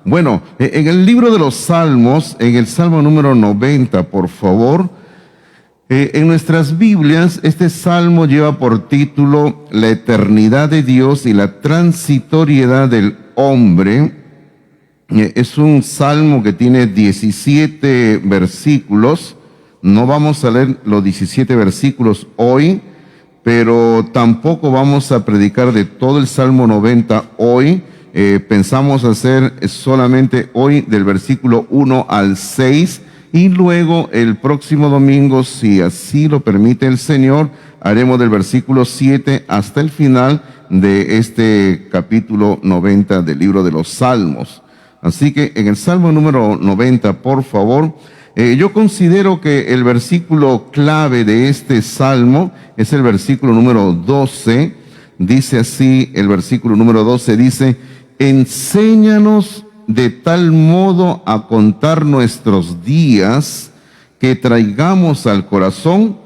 Bueno, en el libro de los Salmos, en el Salmo número 90, por favor, en nuestras Biblias, este salmo lleva por título La eternidad de Dios y la transitoriedad del hombre. Es un salmo que tiene 17 versículos. No vamos a leer los 17 versículos hoy, pero tampoco vamos a predicar de todo el Salmo 90 hoy. Pensamos hacer solamente hoy del versículo 1 al 6 y luego el próximo domingo, si así lo permite el Señor, haremos del versículo 7 hasta el final de este capítulo 90 del libro de los Salmos. Así que en el Salmo número 90, por favor, yo considero que el versículo clave de este Salmo es el versículo número 12. Dice así, el versículo número 12 dice: enséñanos de tal modo a contar nuestros días que traigamos al corazón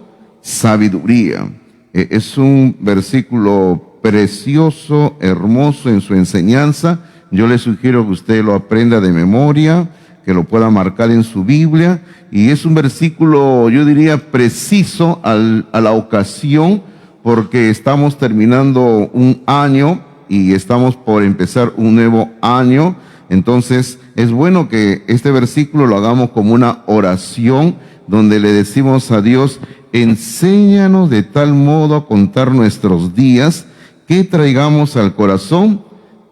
sabiduría. Es un versículo precioso, hermoso en su enseñanza. Yo le sugiero que usted lo aprenda de memoria, que lo pueda marcar en su Biblia, y es un versículo, yo diría, preciso a la ocasión, porque estamos terminando un año y estamos por empezar un nuevo año. Entonces es bueno que este versículo lo hagamos como una oración donde le decimos a Dios: enséñanos de tal modo a contar nuestros días que traigamos al corazón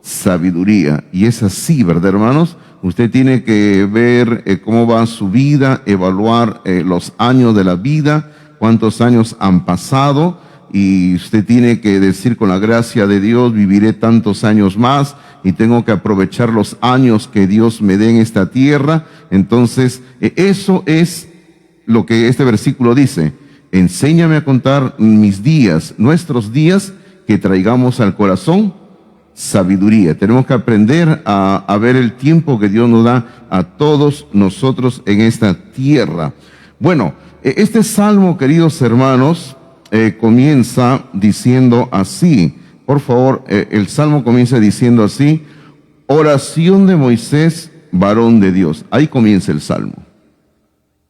sabiduría. Y es así, ¿verdad, hermanos? Usted tiene que ver cómo va su vida, evaluar los años de la vida, cuántos años han pasado, y usted tiene que decir: con la gracia de Dios viviré tantos años más y tengo que aprovechar los años que Dios me dé en esta tierra. Entonces, eso es lo que este versículo dice: enséñame a contar mis días, nuestros días, que traigamos al corazón sabiduría. Tenemos que aprender a ver el tiempo que Dios nos da a todos nosotros en esta tierra. Bueno, este salmo, queridos hermanos, comienza diciendo así. Por favor, el salmo comienza diciendo así: oración de Moisés, varón de Dios. Ahí comienza el salmo.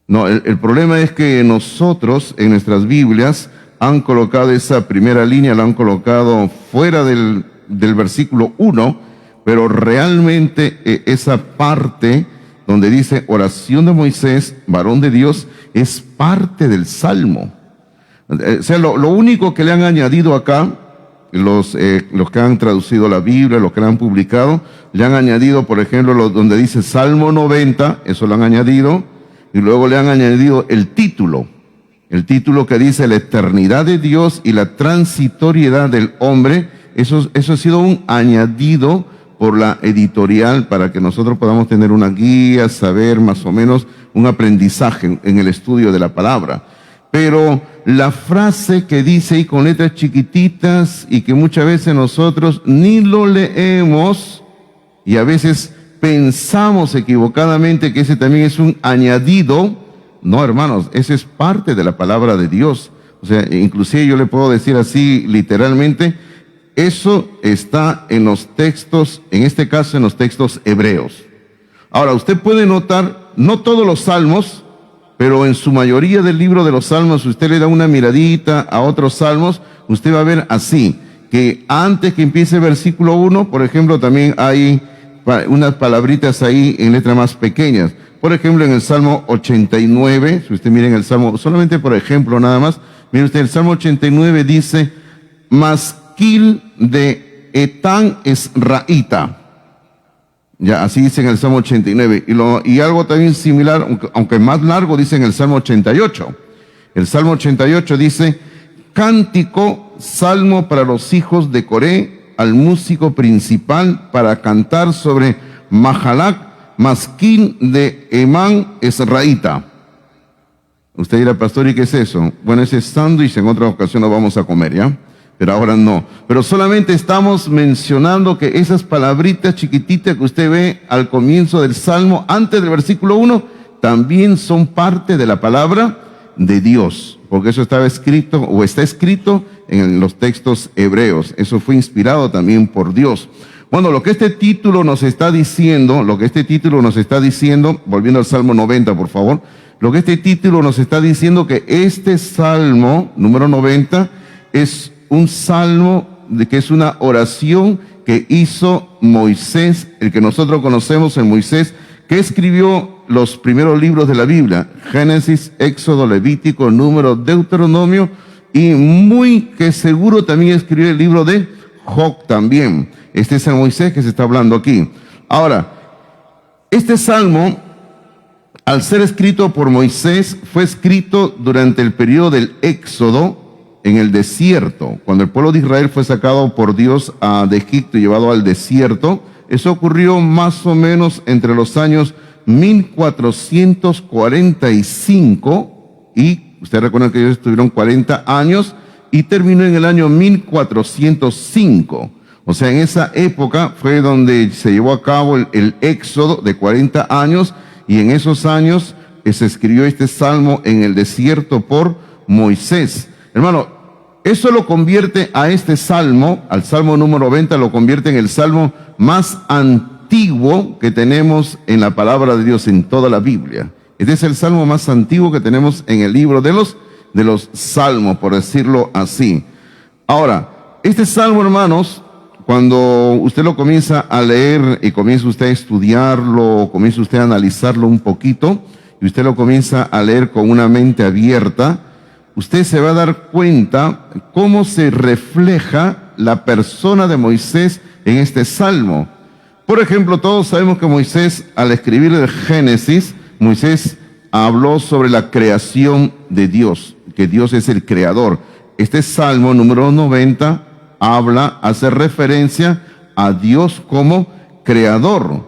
No, el problema es que nosotros en nuestras Biblias han colocado esa primera línea, la han colocado fuera del versículo 1, pero realmente esa parte donde dice oración de Moisés, varón de Dios, es parte del salmo. O sea, lo único que le han añadido acá, los que han traducido la Biblia, los que la han publicado, le han añadido, por ejemplo, donde dice Salmo 90, eso lo han añadido, y luego le han añadido el título que dice la eternidad de Dios y la transitoriedad del hombre. Eso ha sido un añadido por la editorial para que nosotros podamos tener una guía, saber más o menos un aprendizaje en el estudio de la palabra. Pero la frase que dice ahí con letras chiquititas y que muchas veces nosotros ni lo leemos y a veces pensamos equivocadamente que ese también es un añadido. No, hermanos, ese es parte de la palabra de Dios. O sea, inclusive yo le puedo decir así literalmente: eso está en los textos, en este caso en los textos hebreos. Ahora, usted puede notar, no todos los salmos, pero en su mayoría del libro de los salmos, si usted le da una miradita a otros salmos, usted va a ver así, que antes que empiece el versículo 1, por ejemplo, también hay unas palabritas ahí en letras más pequeñas. Por ejemplo, en el Salmo 89, si usted mira en el Salmo, solamente por ejemplo nada más, mire usted, el Salmo 89 dice: Masquil de Etán Esraíta. Ya, así dice en el Salmo 89. Y algo también similar, aunque más largo, dice en el Salmo 88. El Salmo 88 dice: cántico, salmo para los hijos de Coré, al músico principal, para cantar sobre Mahalac, Masquil de Emán Esraíta. Usted dirá: pastor, ¿y qué es eso? Bueno, ese es sándwich, en otra ocasión lo vamos a comer, ¿ya? Pero ahora no. Pero solamente estamos mencionando que esas palabritas chiquititas que usted ve al comienzo del Salmo, antes del versículo 1, también son parte de la palabra de Dios, porque eso estaba escrito o está escrito en los textos hebreos. Eso fue inspirado también por Dios. Bueno, lo que este título nos está diciendo, volviendo al Salmo 90, por favor, lo que este título nos está diciendo que este Salmo número 90 es un salmo que es una oración que hizo Moisés, el que nosotros conocemos, el Moisés, que escribió los primeros libros de la Biblia: Génesis, Éxodo, Levítico, Número, Deuteronomio, y muy que seguro también escribió el libro de Job también. Este es el Moisés que se está hablando aquí. Ahora, este salmo, al ser escrito por Moisés, fue escrito durante el periodo del Éxodo en el desierto, cuando el pueblo de Israel fue sacado por Dios de Egipto y llevado al desierto. Eso ocurrió más o menos entre los años 1445 y usted recuerda que ellos estuvieron 40 años y terminó en el año 1405. O sea, en esa época fue donde se llevó a cabo el éxodo de 40 años, y en esos años se escribió este salmo en el desierto por Moisés. Hermano, eso lo convierte a este salmo, al salmo número 90, lo convierte en el salmo más antiguo que tenemos en la palabra de Dios en toda la Biblia. Este es el salmo más antiguo que tenemos en el libro de los salmos, por decirlo así. Ahora, este salmo, hermanos, cuando usted lo comienza a leer y comienza usted a estudiarlo, comienza usted a analizarlo un poquito, y usted lo comienza a leer con una mente abierta, usted se va a dar cuenta cómo se refleja la persona de Moisés en este salmo. Por ejemplo, todos sabemos que Moisés, al escribir el Génesis, Moisés habló sobre la creación de Dios, que Dios es el creador. Este salmo número 90 hace referencia a Dios como creador.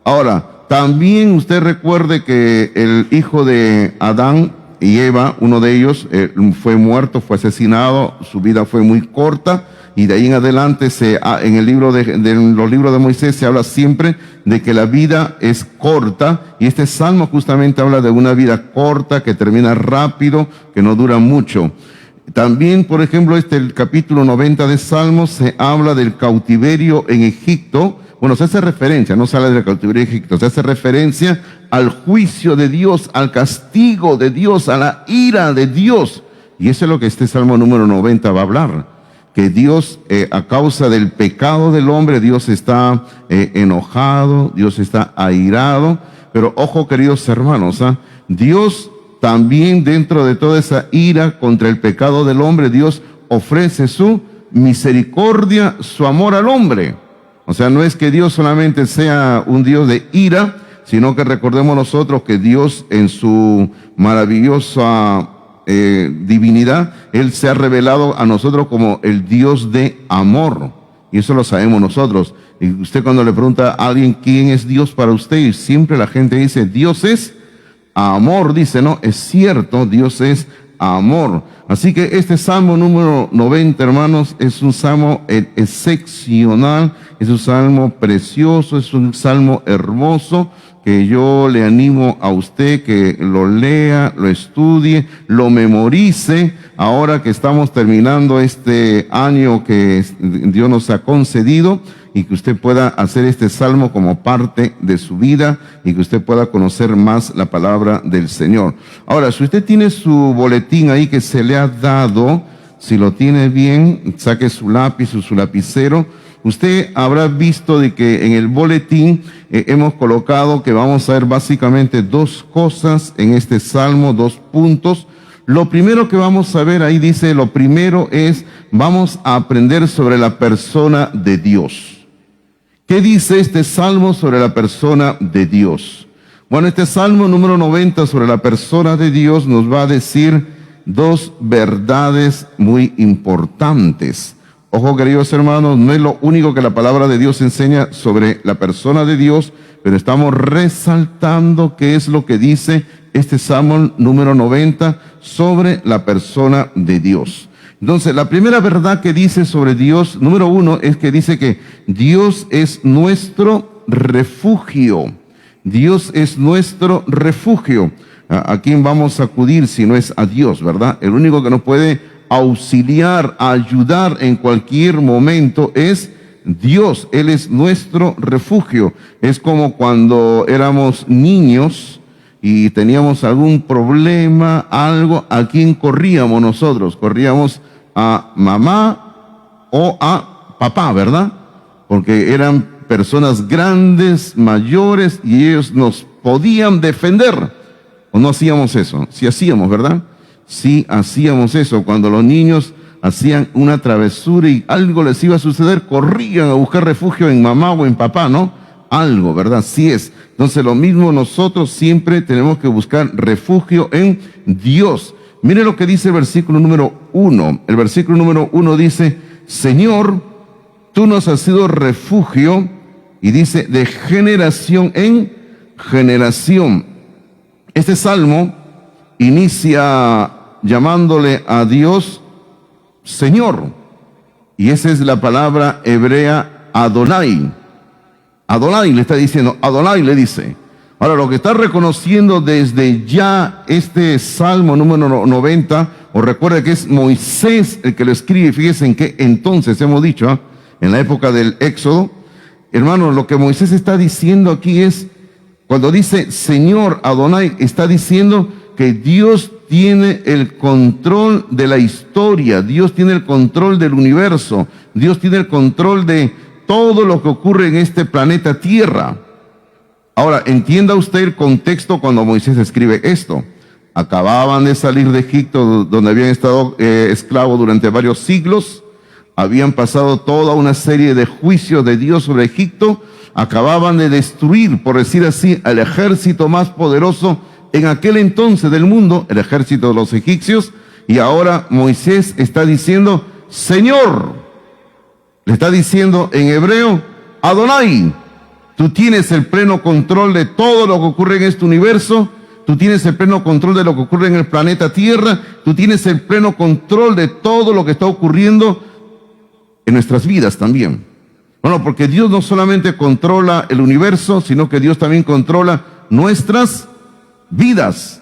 Ahora, también usted recuerde que el hijo de Adán y Eva, uno de ellos, fue muerto, fue asesinado, su vida fue muy corta, y de ahí en adelante en el libro de los libros de Moisés se habla siempre de que la vida es corta, y este salmo justamente habla de una vida corta que termina rápido, que no dura mucho. También, por ejemplo, el capítulo 90 de Salmos se habla del cautiverio en Egipto. Bueno, se hace referencia, no se habla del cautiverio en Egipto, se hace referencia al juicio de Dios, al castigo de Dios, a la ira de Dios. Y eso es lo que este Salmo número 90 va a hablar. Que Dios, a causa del pecado del hombre, Dios está enojado, Dios está airado. Pero ojo, queridos hermanos, Dios también, dentro de toda esa ira contra el pecado del hombre, Dios ofrece su misericordia, su amor al hombre. O sea, no es que Dios solamente sea un Dios de ira, sino que recordemos nosotros que Dios, en su maravillosa divinidad, Él se ha revelado a nosotros como el Dios de amor. Y eso lo sabemos nosotros. Y usted, cuando le pregunta a alguien quién es Dios para usted, y siempre la gente dice, Dios es amor. Dice, no, es cierto, Dios es amor. Así que este salmo número 90, hermanos, es un salmo excepcional, es un salmo precioso, es un salmo hermoso, que yo le animo a usted que lo lea, lo estudie, lo memorice, ahora que estamos terminando este año que Dios nos ha concedido, y que usted pueda hacer este salmo como parte de su vida, y que usted pueda conocer más la palabra del Señor. Ahora, si usted tiene su boletín ahí que se le ha dado, si lo tiene bien, saque su lápiz o su lapicero. Usted habrá visto de que en el boletín hemos colocado que vamos a ver básicamente dos cosas en este salmo, 2 puntos. Lo primero que vamos a ver ahí dice, lo primero es, vamos a aprender sobre la persona de Dios. ¿Qué dice este salmo sobre la persona de Dios? Bueno, este salmo número 90 sobre la persona de Dios nos va a decir 2 verdades muy importantes. Ojo, queridos hermanos, no es lo único que la palabra de Dios enseña sobre la persona de Dios, pero estamos resaltando qué es lo que dice este salmo número 90 sobre la persona de Dios. Entonces, la primera verdad que dice sobre Dios, número 1, es que dice que Dios es nuestro refugio. Dios es nuestro refugio. ¿A quién vamos a acudir si no es a Dios, verdad? El único que nos puede auxiliar, ayudar en cualquier momento es Dios, Él es nuestro refugio. Es como cuando éramos niños y teníamos algún problema, algo, ¿a quién corríamos nosotros? Corríamos a mamá o a papá, ¿verdad? Porque eran personas grandes, mayores, y ellos nos podían defender. ¿O no hacíamos eso? Sí hacíamos, ¿verdad? Sí hacíamos eso. Cuando los niños hacían una travesura y algo les iba a suceder, corrían a buscar refugio en mamá o en papá, ¿no? Algo, ¿verdad? Sí es. Entonces lo mismo nosotros siempre tenemos que buscar refugio en Dios. Mire lo que dice el versículo número 1. El versículo número 1 dice, Señor, tú nos has sido refugio, y dice, de generación en generación. Este salmo inicia llamándole a Dios Señor, y esa es la palabra hebrea Adonai. Adonai le está diciendo, Adonai le dice. Ahora, lo que está reconociendo desde ya este salmo número 90, os recuerda que es Moisés el que lo escribe. Fíjense en qué entonces hemos dicho, en la época del Éxodo. Hermanos, lo que Moisés está diciendo aquí es, cuando dice Señor Adonai, está diciendo que Dios tiene el control de la historia, Dios tiene el control del universo, Dios tiene el control de todo lo que ocurre en este planeta Tierra. Ahora, entienda usted el contexto cuando Moisés escribe esto. Acababan de salir de Egipto, donde habían estado esclavos durante varios siglos. Habían pasado toda una serie de juicios de Dios sobre Egipto. Acababan de destruir, por decir así, al ejército más poderoso en aquel entonces del mundo, el ejército de los egipcios. Y ahora Moisés está diciendo, Señor, le está diciendo en hebreo, Adonai, tú tienes el pleno control de todo lo que ocurre en este universo. Tú tienes el pleno control de lo que ocurre en el planeta Tierra. Tú tienes el pleno control de todo lo que está ocurriendo en nuestras vidas también. Bueno, porque Dios no solamente controla el universo, sino que Dios también controla nuestras vidas.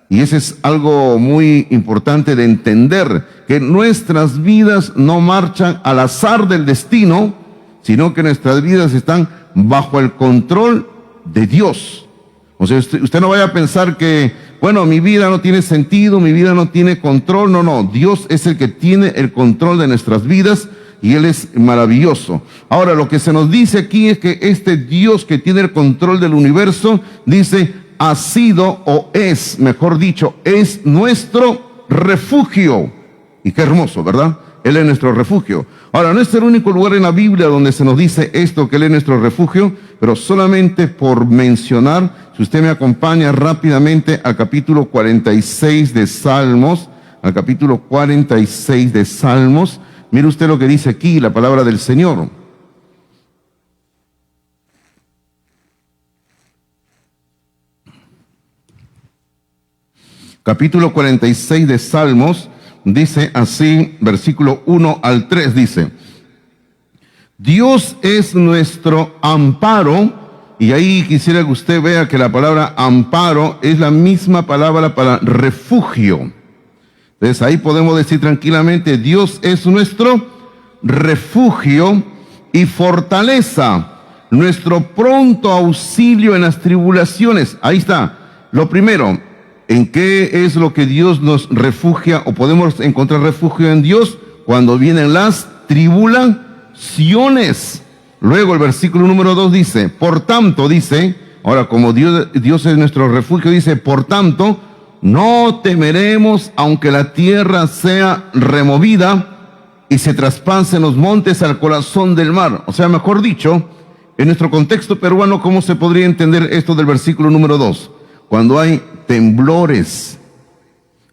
Y eso es algo muy importante de entender, que nuestras vidas no marchan al azar del destino, sino que nuestras vidas están bajo el control de Dios. O sea, usted no vaya a pensar que, bueno, mi vida no tiene sentido, mi vida no tiene control. No, no, Dios es el que tiene el control de nuestras vidas y Él es maravilloso. Ahora, lo que se nos dice aquí es que este Dios que tiene el control del universo, dice, ha sido o es, mejor dicho, es nuestro refugio. Y qué hermoso, ¿verdad? Él es nuestro refugio. Ahora, no es el único lugar en la Biblia donde se nos dice esto, que Él es nuestro refugio, pero solamente por mencionar, si usted me acompaña rápidamente al capítulo 46 de Salmos, al capítulo 46 de Salmos, mire usted lo que dice aquí, la palabra del Señor. Capítulo 46 de Salmos, dice así, versículo 1 al 3, dice, Dios es nuestro amparo, y ahí quisiera que usted vea que la palabra amparo es la misma palabra para refugio. Entonces ahí podemos decir tranquilamente, Dios es nuestro refugio y fortaleza, nuestro pronto auxilio en las tribulaciones. Ahí está. Lo primero, ¿en qué es lo que Dios nos refugia o podemos encontrar refugio en Dios? Cuando vienen las tribulaciones. Luego el versículo número 2 dice, por tanto, dice, ahora como Dios es nuestro refugio, dice, por tanto, no temeremos aunque la tierra sea removida y se traspasen los montes al corazón del mar. O sea, mejor dicho, en nuestro contexto peruano, ¿cómo se podría entender esto del versículo número 2? Cuando hay temblores,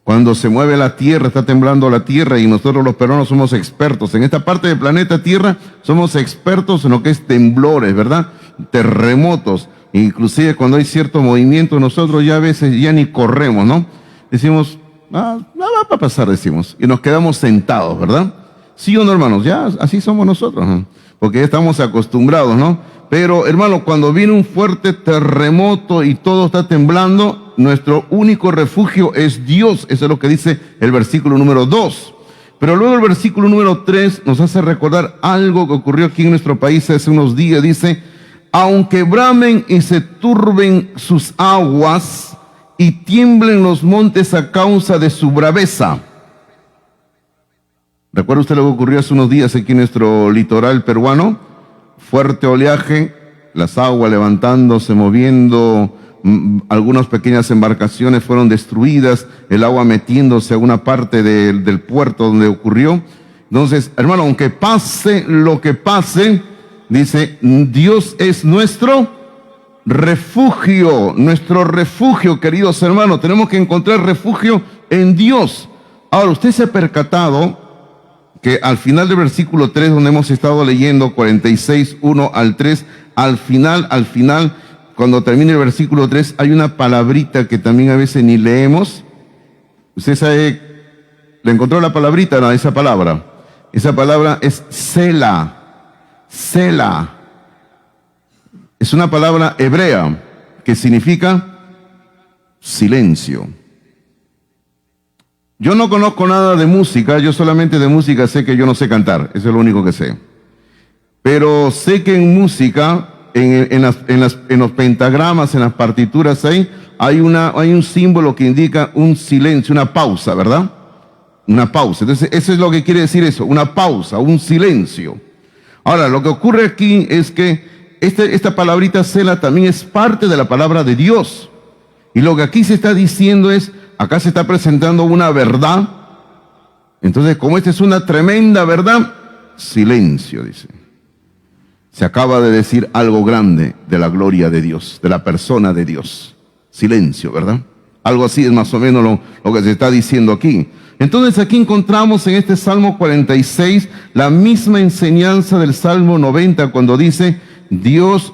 cuando se mueve la tierra, está temblando la tierra, y nosotros los peruanos somos expertos. En esta parte del planeta Tierra somos expertos en lo que es temblores, ¿verdad? Terremotos. Inclusive cuando hay cierto movimiento, nosotros ya a veces ya ni corremos, ¿no? Decimos, nada va a pasar, decimos, y nos quedamos sentados, ¿verdad? Sí o no, hermanos, ya así somos nosotros, ¿no? Porque ya estamos acostumbrados, ¿no? Pero, hermano, cuando viene un fuerte terremoto y todo está temblando, nuestro único refugio es Dios. Eso es lo que dice el versículo número 2. Pero luego el versículo número 3 nos hace recordar algo que ocurrió aquí en nuestro país hace unos días. Dice, aunque bramen y se turben sus aguas y tiemblen los montes a causa de su braveza. ¿Recuerda usted lo que ocurrió hace unos días aquí en nuestro litoral peruano? Fuerte oleaje, las aguas levantándose, moviendo, algunas pequeñas embarcaciones fueron destruidas, el agua metiéndose a una parte del puerto donde ocurrió. Entonces, hermano, aunque pase lo que pase, dice, Dios es nuestro refugio, queridos hermanos. Tenemos que encontrar refugio en Dios. Ahora, usted se ha percatado que al final del versículo 3, donde hemos estado leyendo 46, 1 al 3, al final, cuando termina el versículo 3, hay una palabrita que también a veces ni leemos. Usted sabe, ¿le encontró la palabrita? No, esa palabra es Selah. Selah. Es una palabra hebrea que significa silencio. Yo no conozco nada de música, yo solamente de música sé que yo no sé cantar, eso es lo único que sé. Pero sé que en música, en los pentagramas, en las partituras hay un símbolo que indica un silencio, una pausa, ¿verdad? Una pausa. Entonces, eso es lo que quiere decir eso, una pausa, un silencio. Ahora, lo que ocurre aquí es que esta palabrita Selah también es parte de la palabra de Dios. Y lo que aquí se está diciendo es, acá se está presentando una verdad. Entonces, como esta es una tremenda verdad, silencio, dice. Se acaba de decir algo grande de la gloria de Dios, de la persona de Dios. Silencio, ¿verdad? Algo así es más o menos lo que se está diciendo aquí. Entonces aquí encontramos en este Salmo 46 la misma enseñanza del Salmo 90 cuando dice, Dios,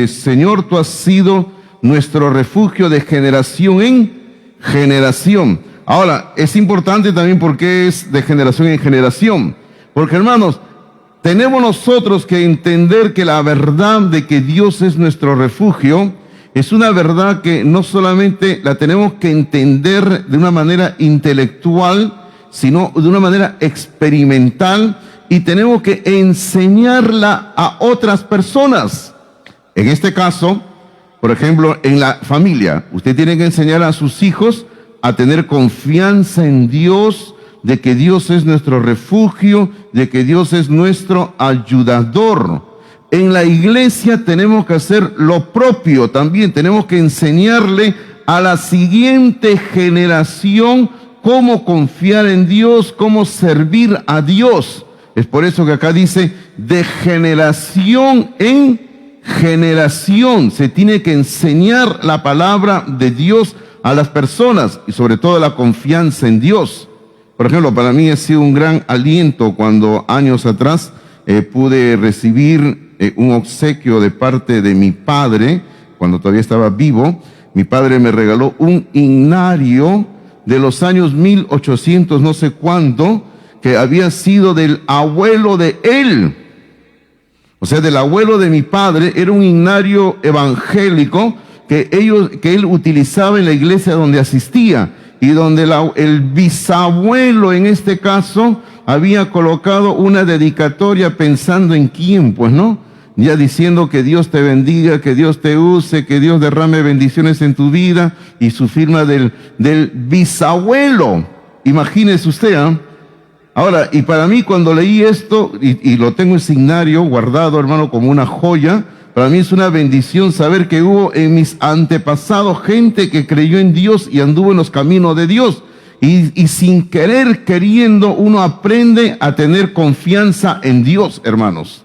Señor, tú has sido nuestro refugio de generación en generación. Ahora, es importante también porque es de generación en generación. Porque, hermanos, tenemos nosotros que entender que la verdad de que Dios es nuestro refugio es una verdad que no solamente la tenemos que entender de una manera intelectual, sino de una manera experimental, y tenemos que enseñarla a otras personas. En este caso, por ejemplo, en la familia, usted tiene que enseñar a sus hijos a tener confianza en Dios, de que Dios es nuestro refugio, de que Dios es nuestro ayudador. En la iglesia tenemos que hacer lo propio también, tenemos que enseñarle a la siguiente generación cómo confiar en Dios, cómo servir a Dios. Es por eso que acá dice, de generación en generación se tiene que enseñar la palabra de Dios a las personas y sobre todo la confianza en Dios. Por ejemplo, para mí ha sido un gran aliento cuando años atrás pude recibir un obsequio de parte de mi padre, cuando todavía estaba vivo. Mi padre me regaló un himnario de los años 1800 no sé cuánto, que había sido del abuelo de él. O sea, del abuelo de mi padre. Era un himnario evangélico que él utilizaba en la iglesia donde asistía, y donde el bisabuelo, en este caso, había colocado una dedicatoria pensando en quién, pues, ¿no? Ya diciendo que Dios te bendiga, que Dios te use, que Dios derrame bendiciones en tu vida, y su firma del bisabuelo. Imagínese usted, ¿eh? Ahora, y para mí cuando leí esto, y lo tengo en signario guardado, hermano, como una joya, para mí es una bendición saber que hubo en mis antepasados gente que creyó en Dios y anduvo en los caminos de Dios. Y sin querer, queriendo, uno aprende a tener confianza en Dios, hermanos.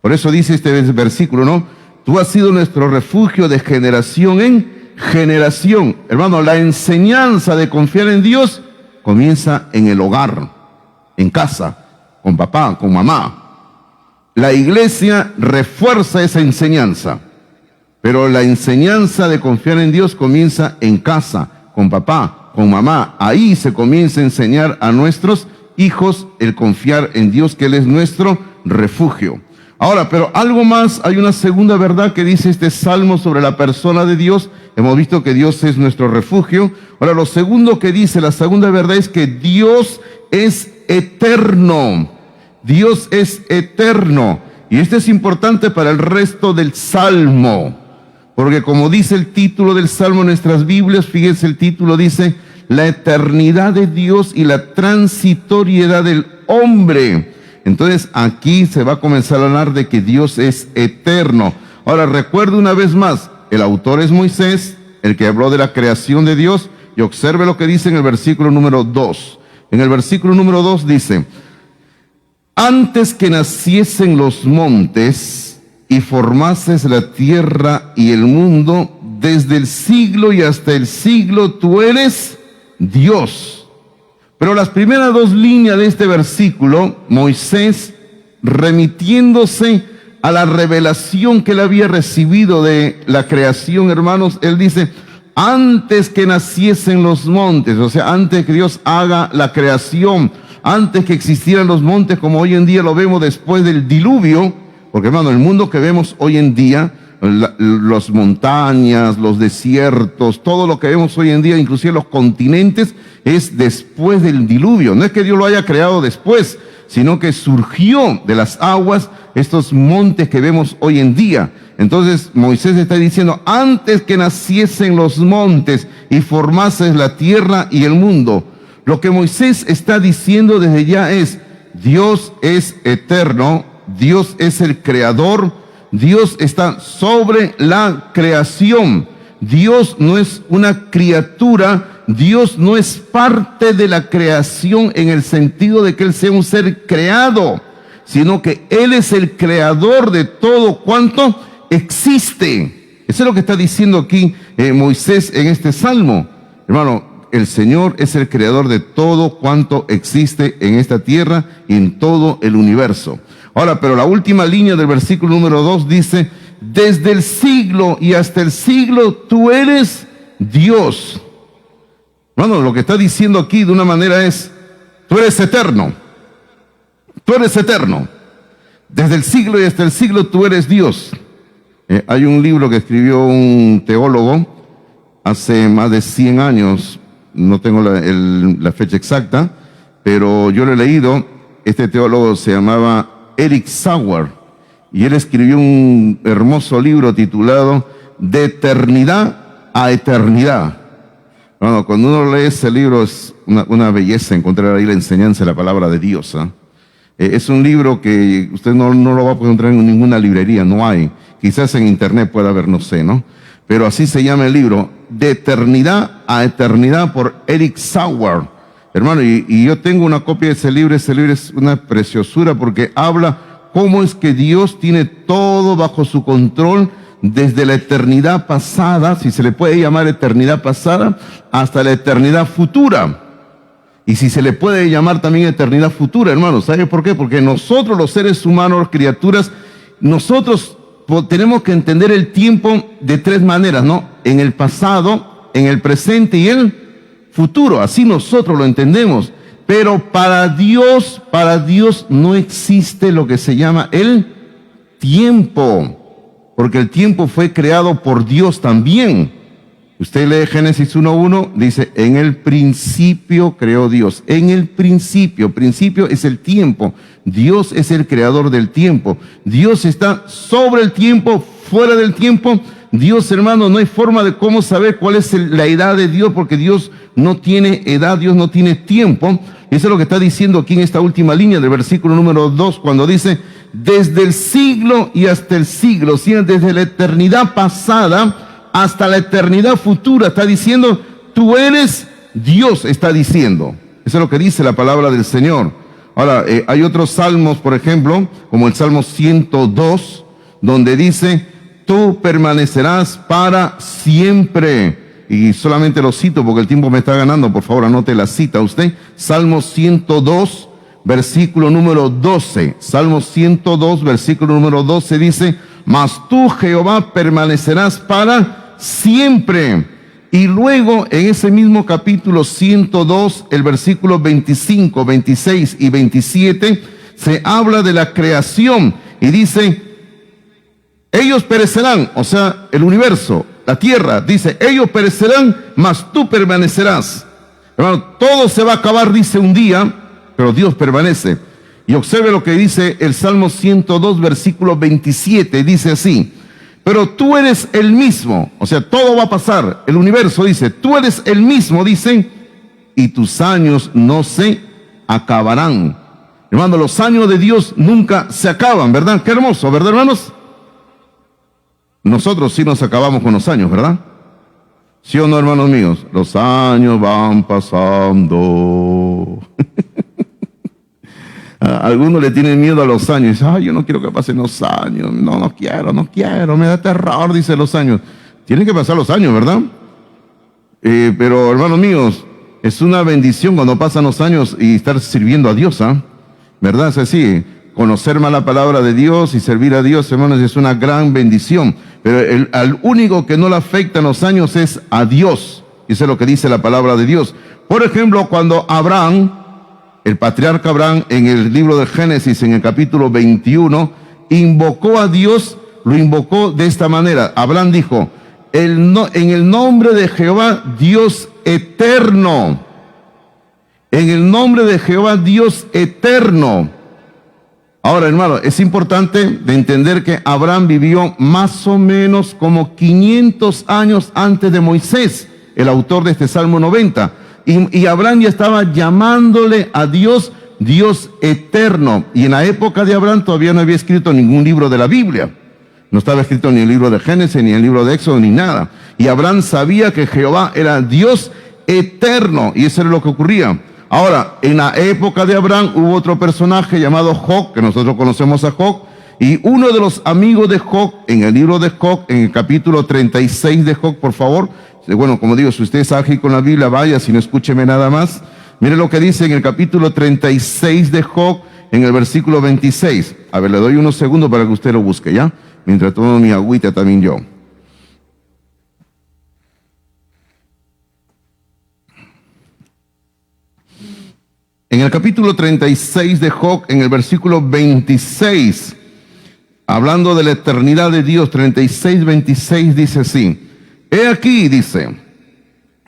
Por eso dice este versículo, ¿no? Tú has sido nuestro refugio de generación en generación. Hermano, la enseñanza de confiar en Dios comienza en el hogar, en casa, con papá, con mamá. La iglesia refuerza esa enseñanza, pero la enseñanza de confiar en Dios comienza en casa, con papá, con mamá. Ahí se comienza a enseñar a nuestros hijos el confiar en Dios, que Él es nuestro refugio. Ahora, pero algo más, hay una segunda verdad que dice este salmo sobre la persona de Dios. Hemos visto que Dios es nuestro refugio. Ahora, lo segundo que dice, la segunda verdad es que Dios es eterno. Dios es eterno. Y esto es importante para el resto del Salmo, porque como dice el título del Salmo en nuestras Biblias, fíjense, el título dice: la eternidad de Dios y la transitoriedad del hombre. Entonces aquí se va a comenzar a hablar de que Dios es eterno. Ahora recuerde una vez más, el autor es Moisés, el que habló de la creación de Dios, y observe lo que dice en el versículo número 2. En el versículo número 2 dice: antes que naciesen los montes y formases la tierra y el mundo, desde el siglo y hasta el siglo tú eres Dios. Pero las primeras dos líneas de este versículo, Moisés, remitiéndose a la revelación que él había recibido de la creación, hermanos, él dice: antes que naciesen los montes, o sea, antes que Dios haga la creación, antes que existieran los montes como hoy en día lo vemos después del diluvio, porque hermano, el mundo que vemos hoy en día, las montañas, los desiertos, todo lo que vemos hoy en día, inclusive los continentes, es después del diluvio. No es que Dios lo haya creado después, sino que surgió de las aguas estos montes que vemos hoy en día. Entonces Moisés está diciendo: antes que naciesen los montes y formases la tierra y el mundo. Lo que Moisés está diciendo desde ya es: Dios es eterno, Dios es el creador, Dios está sobre la creación. Dios no es una criatura, Dios no es parte de la creación en el sentido de que Él sea un ser creado, sino que Él es el creador de todo cuanto existe. Eso es lo que está diciendo aquí Moisés en este salmo. Hermano, el Señor es el creador de todo cuanto existe en esta tierra y en todo el universo. Ahora, pero la última línea del versículo número 2 dice: desde el siglo y hasta el siglo tú eres Dios. Bueno, lo que está diciendo aquí de una manera es: tú eres eterno. Tú eres eterno. Desde el siglo y hasta el siglo tú eres Dios. Hay un libro que escribió un teólogo hace más de 100 años, no tengo la fecha exacta, pero yo lo he leído. Este teólogo se llamaba Eric Sauer, y él escribió un hermoso libro titulado De eternidad a eternidad. Bueno, cuando uno lee ese libro es una belleza encontrar ahí la enseñanza de la palabra de Dios. Es un libro que usted no lo va a poder encontrar en ninguna librería, no hay. Quizás en internet pueda haber, no sé, ¿no? Pero así se llama el libro, De eternidad a eternidad, por Eric Sauer. Hermano, y yo tengo una copia de ese libro. Ese libro es una preciosura porque habla cómo es que Dios tiene todo bajo su control desde la eternidad pasada, si se le puede llamar eternidad pasada, hasta la eternidad futura. Y si se le puede llamar también eternidad futura, hermano, ¿sabe por qué? Porque nosotros los seres humanos, criaturas, nosotros tenemos que entender el tiempo de tres maneras, ¿no? En el pasado, en el presente y el futuro. Así nosotros lo entendemos. Pero para Dios no existe lo que se llama el tiempo, porque el tiempo fue creado por Dios también. Usted lee Génesis 1:1, dice: en el principio creó Dios. En el principio es el tiempo. Dios es el creador del tiempo. Dios está sobre el tiempo, fuera del tiempo. Dios, hermano, no hay forma de cómo saber cuál es la edad de Dios, porque Dios no tiene edad, Dios no tiene tiempo. Eso es lo que está diciendo aquí en esta última línea del versículo número 2, cuando dice: desde el siglo y hasta el siglo, o sea, desde la eternidad pasada hasta la eternidad futura. Está diciendo: tú eres Dios, está diciendo. Eso es lo que dice la palabra del Señor. Ahora, hay otros salmos, por ejemplo, como el Salmo 102, donde dice: tú permanecerás para siempre. Y solamente lo cito porque el tiempo me está ganando. Por favor, anote la cita usted. Salmo 102, versículo número 12. Salmo 102, versículo número 12 dice: mas tú, Jehová, permanecerás para siempre. Y luego en ese mismo capítulo 102, el versículo 25, 26 y 27, se habla de la creación y dice: ellos perecerán, o sea, el universo, la tierra, dice: ellos perecerán, mas tú permanecerás. Hermano, todo se va a acabar, dice, un día, pero Dios permanece. Y observe lo que dice el Salmo 102, versículo 27, dice así: pero tú eres el mismo, o sea, todo va a pasar, el universo dice, tú eres el mismo, dice, y tus años no se acabarán. Hermano, los años de Dios nunca se acaban, ¿verdad? Qué hermoso, ¿verdad, hermanos? Nosotros sí nos acabamos con los años, ¿verdad? ¿Sí o no, hermanos míos? Los años van pasando. Algunos le tienen miedo a los años. Dicen, ay, yo no quiero que pasen los años. No quiero, me da terror, dice los años. Tienen que pasar los años, ¿verdad? Pero, hermanos míos, es una bendición cuando pasan los años y estar sirviendo a Dios, ¿ah? ¿Verdad? Es así. Conocer más la palabra de Dios y servir a Dios, hermanos, es una gran bendición. Pero al único que no le afectan los años es a Dios. Y eso es lo que dice la palabra de Dios. Por ejemplo, cuando Abraham, el patriarca Abraham, en el libro de Génesis, en el capítulo 21, invocó a Dios, lo invocó de esta manera. Abraham dijo, en el nombre de Jehová, Dios eterno. En el nombre de Jehová, Dios eterno. Ahora, hermano, es importante de entender que Abraham vivió más o menos como 500 años antes de Moisés, el autor de este Salmo 90. Y Abraham ya estaba llamándole a Dios, Dios eterno. Y en la época de Abraham todavía no había escrito ningún libro de la Biblia. No estaba escrito ni el libro de Génesis, ni el libro de Éxodo, ni nada. Y Abraham sabía que Jehová era Dios eterno. Y eso era lo que ocurría. Ahora, en la época de Abraham hubo otro personaje llamado Job, que nosotros conocemos a Job. Y uno de los amigos de Job, en el libro de Job, en el capítulo 36 de Job, por favor. Bueno, como digo, si usted es ágil con la Biblia, vaya, si no, escúcheme nada más. Mire lo que dice en el capítulo 36 de Job, en el versículo 26. A ver, le doy unos segundos para que usted lo busque, ¿ya? Mientras tomo mi agüita también yo. En el capítulo 36 de Job, en el versículo 26, hablando de la eternidad de Dios, 36, 26 dice así: he aquí, dice,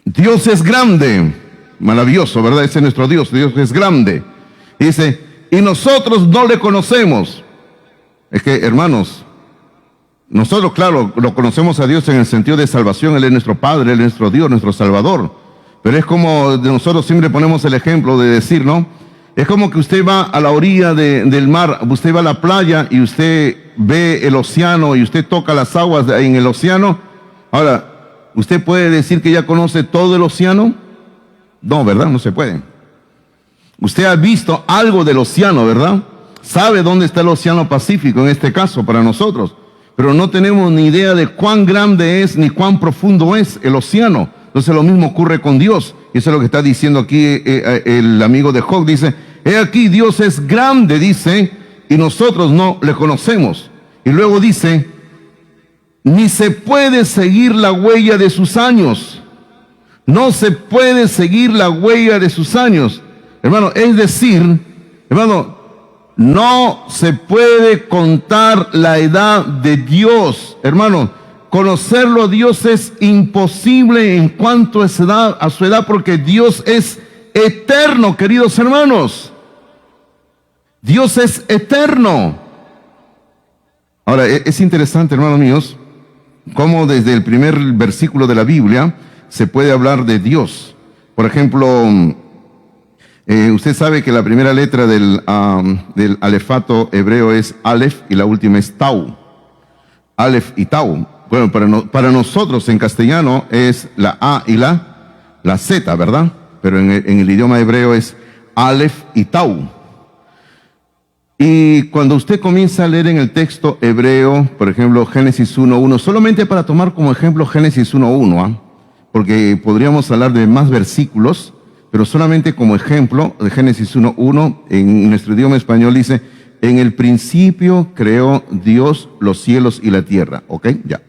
Dios es grande, maravilloso, ¿verdad? Ese es nuestro Dios, Dios es grande. Dice, y nosotros no le conocemos. Es que, hermanos, nosotros, claro, lo conocemos a Dios en el sentido de salvación. Él es nuestro Padre, Él es nuestro Dios, nuestro Salvador. Pero es como nosotros siempre ponemos el ejemplo de decir, ¿no? Es como que usted va a la orilla del mar, usted va a la playa y usted ve el océano y usted toca las aguas en el océano. Ahora, ¿usted puede decir que ya conoce todo el océano? No, ¿verdad? No se puede. Usted ha visto algo del océano, ¿verdad? Sabe dónde está el océano Pacífico, en este caso, para nosotros. Pero no tenemos ni idea de cuán grande es ni cuán profundo es el océano. Entonces lo mismo ocurre con Dios. Y eso es lo que está diciendo aquí el amigo de Job. Dice, he aquí, Dios es grande, dice, y nosotros no le conocemos. Y luego dice, ni se puede seguir la huella de sus años. No se puede seguir la huella de sus años. Hermano, es decir, hermano, no se puede contar la edad de Dios. Hermano, conocerlo a Dios es imposible en cuanto a su edad, porque Dios es eterno, queridos hermanos. Dios es eterno. Ahora, es interesante, hermanos míos, cómo desde el primer versículo de la Biblia se puede hablar de Dios. Por ejemplo, usted sabe que la primera letra del alefato hebreo es Aleph y la última es Tau. Aleph y Tau. Bueno, para nosotros en castellano es la A y la Z, ¿verdad? Pero en el idioma hebreo es Aleph y Tau. Y cuando usted comienza a leer en el texto hebreo, por ejemplo, Génesis 1:1, solamente para tomar como ejemplo Génesis 1:1, porque podríamos hablar de más versículos, pero solamente como ejemplo de Génesis 1:1, en nuestro idioma español dice, en el principio creó Dios los cielos y la tierra, ¿ok? Ya.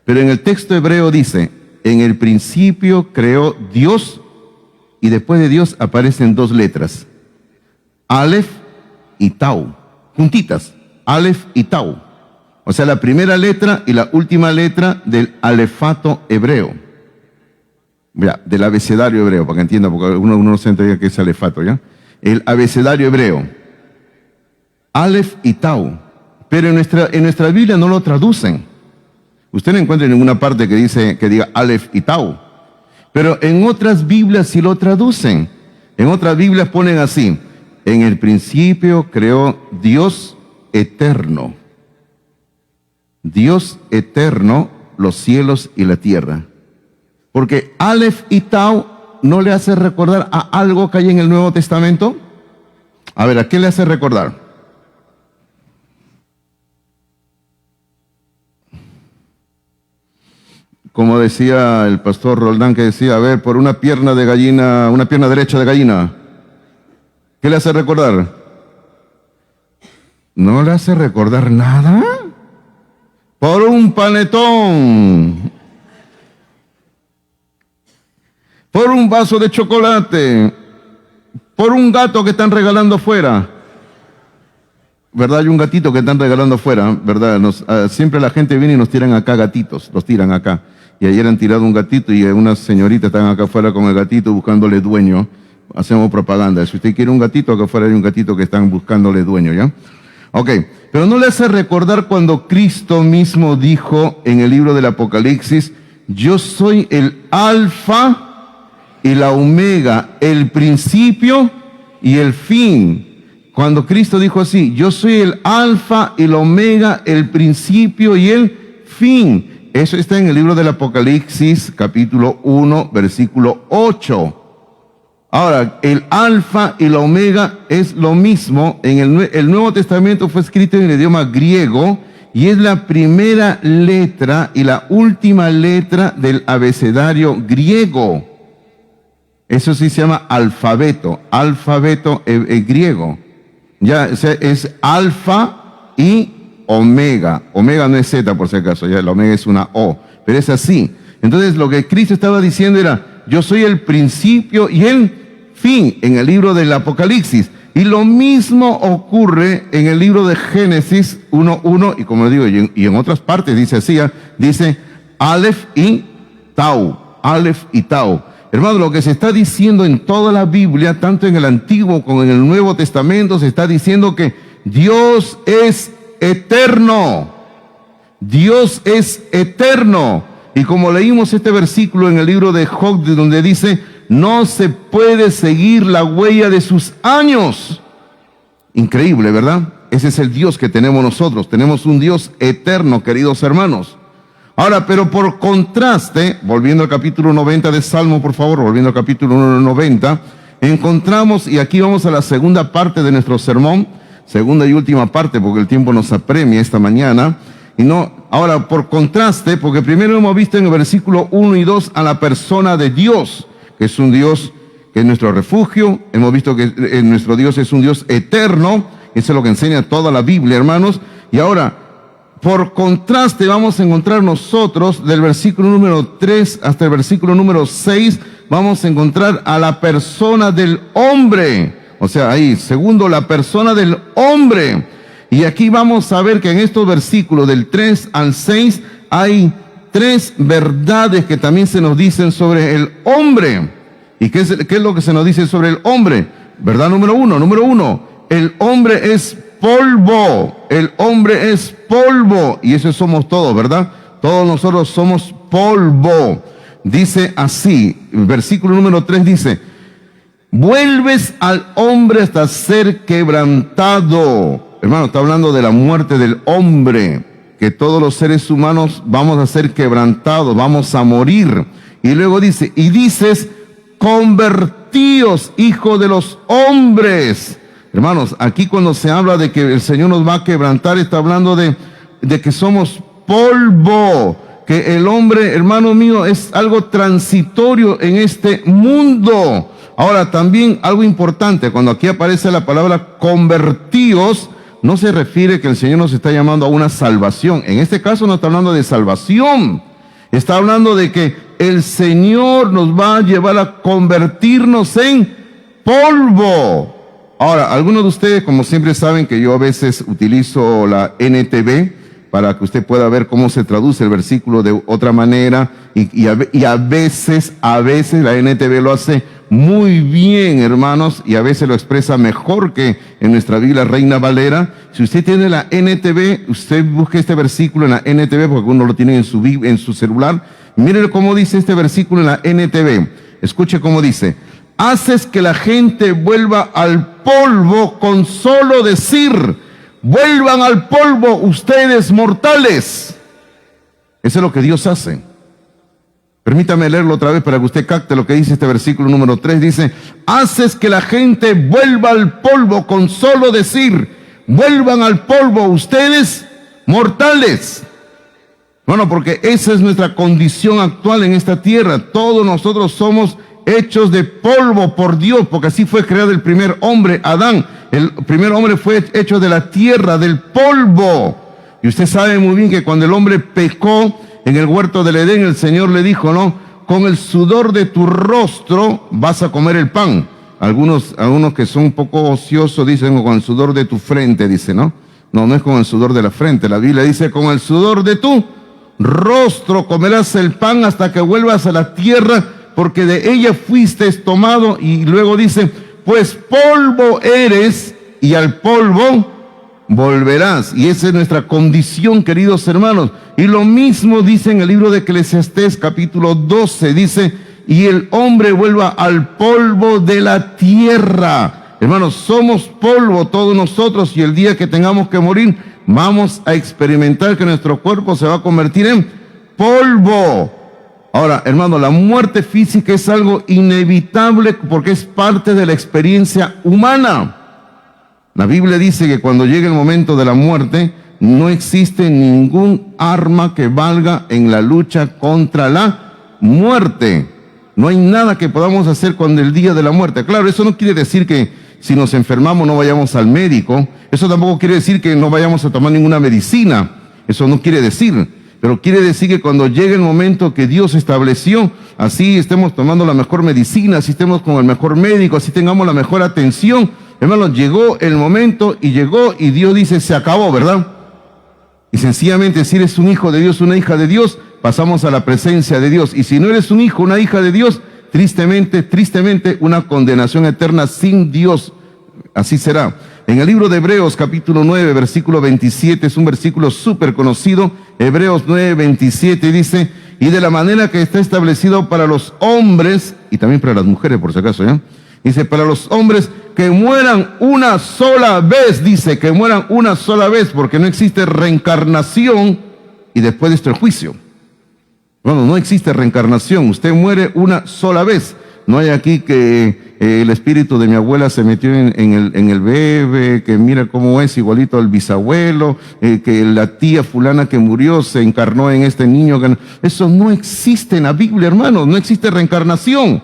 Pero en el texto hebreo dice, en el principio creó Dios, y después de Dios aparecen dos letras, Aleph y Tau, juntitas, Aleph y Tau. O sea, la primera letra y la última letra del alefato hebreo. Ya, del abecedario hebreo, para que entienda, porque uno no se entera qué es alefato, ¿ya? el abecedario hebreo. Aleph y Tau. Pero en nuestra Biblia no lo traducen. Usted no encuentra en ninguna parte que diga Aleph y Tau. Pero en otras Biblias sí lo traducen. En otras Biblias ponen así: en el principio creó Dios eterno. Dios eterno, los cielos y la tierra. Porque Aleph y Tau no le hace recordar a algo que hay en el Nuevo Testamento. A ver, ¿a qué le hace recordar? Como decía el pastor Roldán, que decía, a ver, por una pierna de gallina, una pierna derecha de gallina. ¿Qué le hace recordar? ¿No le hace recordar nada? Por un panetón. Por un vaso de chocolate. Por un gato que están regalando afuera. ¿Verdad? Hay un gatito que están regalando afuera, ¿verdad? Siempre la gente viene y nos tiran acá gatitos, los tiran acá. Y ayer han tirado un gatito y unas señoritas están acá afuera con el gatito buscándole dueño. Hacemos propaganda. Si usted quiere un gatito, acá afuera hay un gatito que están buscándole dueño, ¿ya? Ok, pero no le hace recordar cuando Cristo mismo dijo en el libro del Apocalipsis: yo soy el alfa y la omega, el principio y el fin. Cuando Cristo dijo así: yo soy el alfa y la omega, el principio y el fin. Eso está en el libro del Apocalipsis, capítulo 1, versículo 8. Ahora, el alfa y la omega es lo mismo. El Nuevo Testamento fue escrito en el idioma griego y es la primera letra y la última letra del abecedario griego. Eso sí se llama alfabeto griego. Ya, o sea, es alfa y omega. Omega no es Z, por si acaso, ya la omega es una O, pero es así. Entonces lo que Cristo estaba diciendo era: yo soy el principio y el fin, en el libro del Apocalipsis. Y lo mismo ocurre en el libro de Génesis 1:1, y como le digo, y en otras partes dice así, dice Aleph y Tau, Aleph y Tau. Hermano, lo que se está diciendo en toda la Biblia, tanto en el Antiguo como en el Nuevo Testamento, se está diciendo que Dios es eterno. Dios es eterno. Y como leímos este versículo en el libro de Job, donde dice: no se puede seguir la huella de sus años. Increíble, ¿verdad? Ese es el Dios que tenemos nosotros. Tenemos un Dios eterno, queridos hermanos. Ahora, pero por contraste, volviendo al capítulo 90 de Salmo, por favor, volviendo al capítulo 90, encontramos, y aquí vamos a la segunda parte de nuestro sermón, segunda y última parte, porque el tiempo nos apremia esta mañana. Ahora, por contraste, porque primero hemos visto en el versículo 1 y 2 a la persona de Dios, que es un Dios que es nuestro refugio. Hemos visto que nuestro Dios es un Dios eterno. Eso es lo que enseña toda la Biblia, hermanos. Y ahora, por contraste, vamos a encontrar nosotros del versículo número 3 hasta el versículo número 6, vamos a encontrar a la persona del hombre. O sea, ahí, segundo, la persona del hombre. Y aquí vamos a ver que en estos versículos del 3 al 6 hay tres verdades que también se nos dicen sobre el hombre. ¿Y qué es lo que se nos dice sobre el hombre? Verdad número uno, el hombre es polvo. El hombre es polvo. Y eso somos todos, ¿verdad? Todos nosotros somos polvo. Dice así, el versículo número 3 dice: vuelves al hombre hasta ser quebrantado. Hermano, está hablando de la muerte del hombre, que todos los seres humanos vamos a ser quebrantados, vamos a morir. Y luego dice, y dices: convertíos, hijo de los hombres. Hermanos, aquí cuando se habla de que el Señor nos va a quebrantar, está hablando de que somos polvo, que el hombre, hermano mío, es algo transitorio en este mundo. Ahora, también algo importante, cuando aquí aparece la palabra convertíos, no se refiere que el Señor nos está llamando a una salvación. En este caso no está hablando de salvación. Está hablando de que el Señor nos va a llevar a convertirnos en polvo. Ahora, algunos de ustedes, como siempre, saben que yo a veces utilizo la NTV para que usted pueda ver cómo se traduce el versículo de otra manera. Y a veces la NTV lo hace muy bien, hermanos, y a veces lo expresa mejor que en nuestra Biblia Reina Valera. Si usted tiene la NTV, usted busque este versículo en la NTV, porque uno lo tiene en su celular. Miren cómo dice este versículo en la NTV. Escuche cómo dice: haces que la gente vuelva al polvo con solo decir, vuelvan al polvo ustedes mortales. Eso es lo que Dios hace. Permítame leerlo otra vez para que usted capte lo que dice este versículo número 3. Dice: haces que la gente vuelva al polvo con solo decir, vuelvan al polvo ustedes mortales. Bueno, porque esa es nuestra condición actual en esta tierra. Todos nosotros somos hechos de polvo por Dios, porque así fue creado el primer hombre, Adán. El primer hombre fue hecho de la tierra, del polvo. Y usted sabe muy bien que cuando el hombre pecó en el huerto del Edén, el Señor le dijo, ¿no? Con el sudor de tu rostro vas a comer el pan. Algunos que son un poco ociosos dicen con el sudor de tu frente, dice, ¿no? No, no es con el sudor de la frente. La Biblia dice con el sudor de tu rostro comerás el pan hasta que vuelvas a la tierra, porque de ella fuiste tomado. Y luego dice, pues polvo eres y al polvo volverás. Y esa es nuestra condición, queridos hermanos. Y lo mismo dice en el libro de Eclesiastés capítulo 12, dice, y el hombre vuelva al polvo de la tierra. Hermanos, somos polvo todos nosotros, y el día que tengamos que morir, vamos a experimentar que nuestro cuerpo se va a convertir en polvo. Ahora, hermano, la muerte física es algo inevitable porque es parte de la experiencia humana. La Biblia dice que cuando llegue el momento de la muerte, no existe ningún arma que valga en la lucha contra la muerte. No hay nada que podamos hacer con el día de la muerte. Claro, eso no quiere decir que si nos enfermamos no vayamos al médico. Eso tampoco quiere decir que no vayamos a tomar ninguna medicina. Eso no quiere decir. Pero quiere decir que cuando llegue el momento que Dios estableció, así estemos tomando la mejor medicina, así estemos con el mejor médico, así tengamos la mejor atención. Hermanos, llegó el momento y llegó y Dios dice, se acabó, ¿verdad? Y sencillamente, si eres un hijo de Dios, una hija de Dios, pasamos a la presencia de Dios. Y si no eres un hijo, una hija de Dios, tristemente, una condenación eterna sin Dios. Así será. En el libro de Hebreos, capítulo 9, versículo 27, es un versículo súper conocido. Hebreos 9, 27 dice, y de la manera que está establecido para los hombres, y también para las mujeres, por si acaso, ¿ya? Dice, para los hombres que mueran una sola vez, dice, que mueran una sola vez, porque no existe reencarnación y después de esto el juicio. Bueno, no existe reencarnación, usted muere una sola vez. No hay aquí que el espíritu de mi abuela se metió en el bebé, que mira cómo es igualito al bisabuelo, que la tía fulana que murió se encarnó en este niño. Eso no existe en la Biblia, hermanos, no existe reencarnación.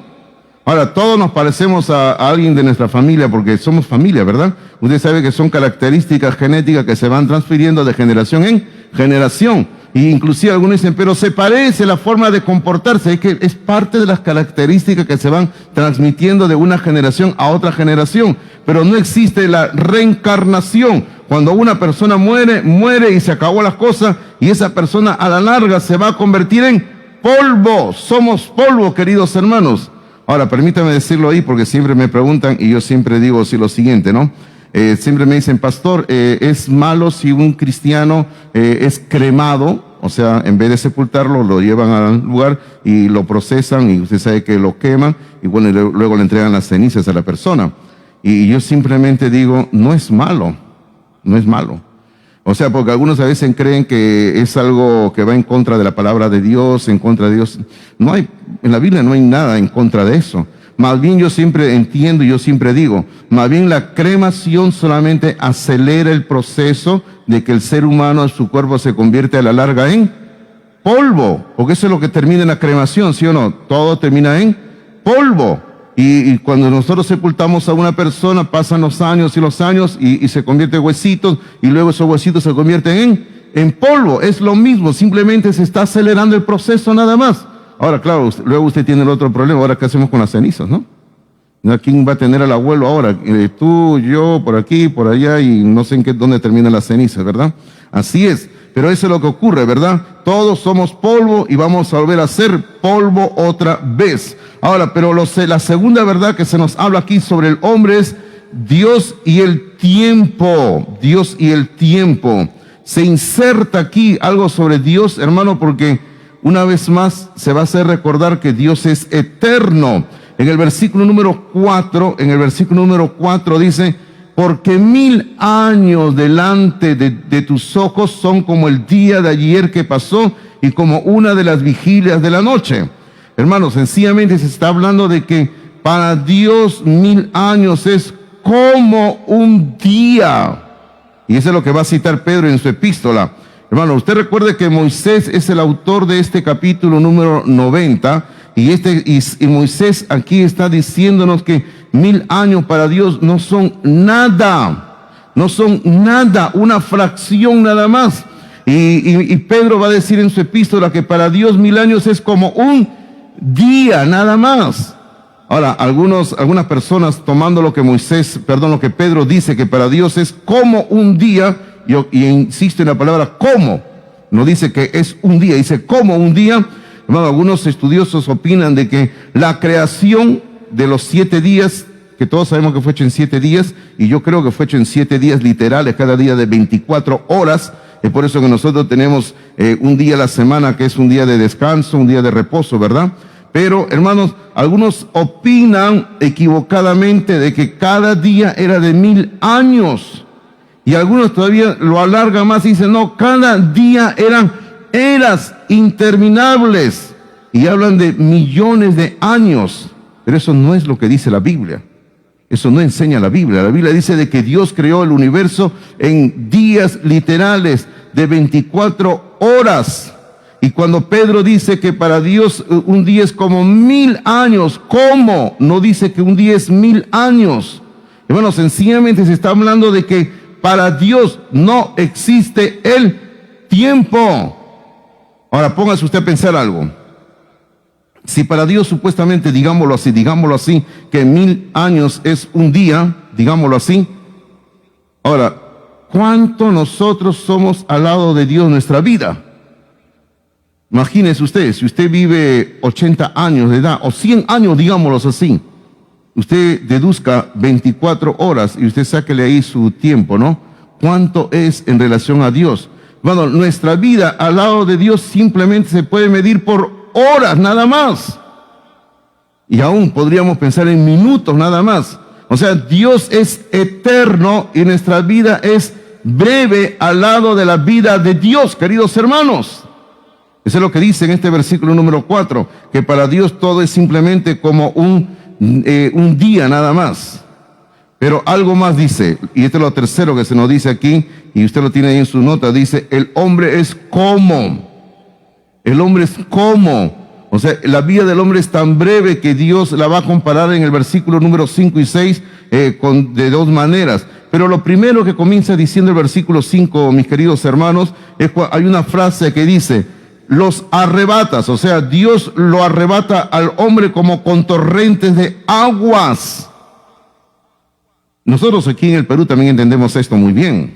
Ahora, todos nos parecemos a alguien de nuestra familia porque somos familia, ¿verdad? Usted sabe que son características genéticas que se van transfiriendo de generación en generación. Y inclusive algunos dicen, pero se parece la forma de comportarse. Es que es parte de las características que se van transmitiendo de una generación a otra generación. Pero no existe la reencarnación. Cuando una persona muere, muere y se acabó las cosas. Y esa persona a la larga se va a convertir en polvo. Somos polvo, queridos hermanos. Ahora, permítame decirlo ahí porque siempre me preguntan y yo siempre digo así lo siguiente, ¿no? Siempre me dicen, pastor, ¿es malo si un cristiano es cremado? O sea, en vez de sepultarlo, lo llevan al lugar y lo procesan y usted sabe que lo queman y bueno, y luego le entregan las cenizas a la persona. Y yo simplemente digo, no es malo, no es malo. O sea, porque algunos a veces creen que es algo que va en contra de la palabra de Dios, en contra de Dios. No hay, en la Biblia no hay nada en contra de eso. Más bien yo siempre entiendo y yo siempre digo, más bien la cremación solamente acelera el proceso de que el ser humano, su cuerpo se convierte a la larga en polvo. Porque eso es lo que termina en la cremación, ¿sí o no? Todo termina en polvo. Y cuando nosotros sepultamos a una persona, pasan los años y se convierte en huesitos, y luego esos huesitos se convierten en polvo. Es lo mismo, simplemente se está acelerando el proceso nada más. Ahora, claro, luego usted tiene el otro problema. Ahora, ¿qué hacemos con las cenizas, no? ¿Quién va a tener al abuelo ahora? Tú, yo, por aquí, por allá, y no sé dónde terminan las cenizas, ¿verdad? Así es. pero eso es lo que ocurre, ¿verdad? Todos somos polvo y vamos a volver a ser polvo otra vez. Ahora, pero la segunda verdad que se nos habla aquí sobre el hombre es Dios y el tiempo. Dios y el tiempo. Se inserta aquí algo sobre Dios, hermano, porque una vez más se va a hacer recordar que Dios es eterno. En el versículo número 4 dice, porque 1000 años delante de tus ojos son como el día de ayer que pasó y como una de las vigilias de la noche. Hermanos, sencillamente se está hablando de que para Dios 1000 años es como un día. Y eso es lo que va a citar Pedro en su epístola. Hermano, usted recuerde que Moisés es el autor de este capítulo número 90, y Moisés aquí está diciéndonos que 1000 años para Dios no son nada, una fracción nada más. Y Pedro va a decir en su epístola que para Dios 1000 años es como un día nada más. Ahora, algunas personas tomando lo que Pedro dice que para Dios es como un día, y insisto en la palabra como, no dice que es un día, dice como un día. Hermano, algunos estudiosos opinan de que la creación de los 7 días, que todos sabemos que fue hecho en 7 días, y yo creo que fue hecho en 7 días literales, cada día de 24 horas, es por eso que nosotros tenemos un día a la semana que es un día de descanso, un día de reposo, ¿verdad? Pero, hermanos, algunos opinan equivocadamente de que cada día era de 1000 años. Y algunos todavía lo alargan más y dicen, no, cada día eran eras interminables. Y hablan de millones de años. Pero eso no es lo que dice la Biblia. Eso no enseña la Biblia. La Biblia dice de que Dios creó el universo en días literales de 24 horas. Y cuando Pedro dice que para Dios un día es como 1000 años, ¿cómo? No dice que un día es 1000 años. Bueno, sencillamente se está hablando de que para Dios no existe el tiempo. Ahora, póngase usted a pensar algo. Si para Dios supuestamente, digámoslo así, que 1000 años es un día, digámoslo así. Ahora, ¿cuánto nosotros somos al lado de Dios en nuestra vida? Imagínese usted, si usted vive 80 años de edad, o 100 años, digámoslo así, usted deduzca 24 horas y usted sáquele ahí su tiempo, ¿no? ¿Cuánto es en relación a Dios? Bueno, nuestra vida al lado de Dios simplemente se puede medir por horas nada más. Y aún podríamos pensar en minutos nada más. O sea, Dios es eterno y nuestra vida es breve al lado de la vida de Dios, queridos hermanos. Eso es lo que dice en este versículo número 4, que para Dios todo es simplemente como un día nada más. Pero algo más dice, y este es lo tercero que se nos dice aquí, y usted lo tiene ahí en su nota, dice, el hombre es como. El hombre es como. O sea, la vida del hombre es tan breve que Dios la va a comparar en el versículo número 5 y 6 de dos maneras. Pero lo primero que comienza diciendo el versículo 5, mis queridos hermanos, es hay una frase que dice, los arrebatas, o sea, Dios lo arrebata al hombre como con torrentes de aguas. Nosotros aquí en el Perú también entendemos esto muy bien,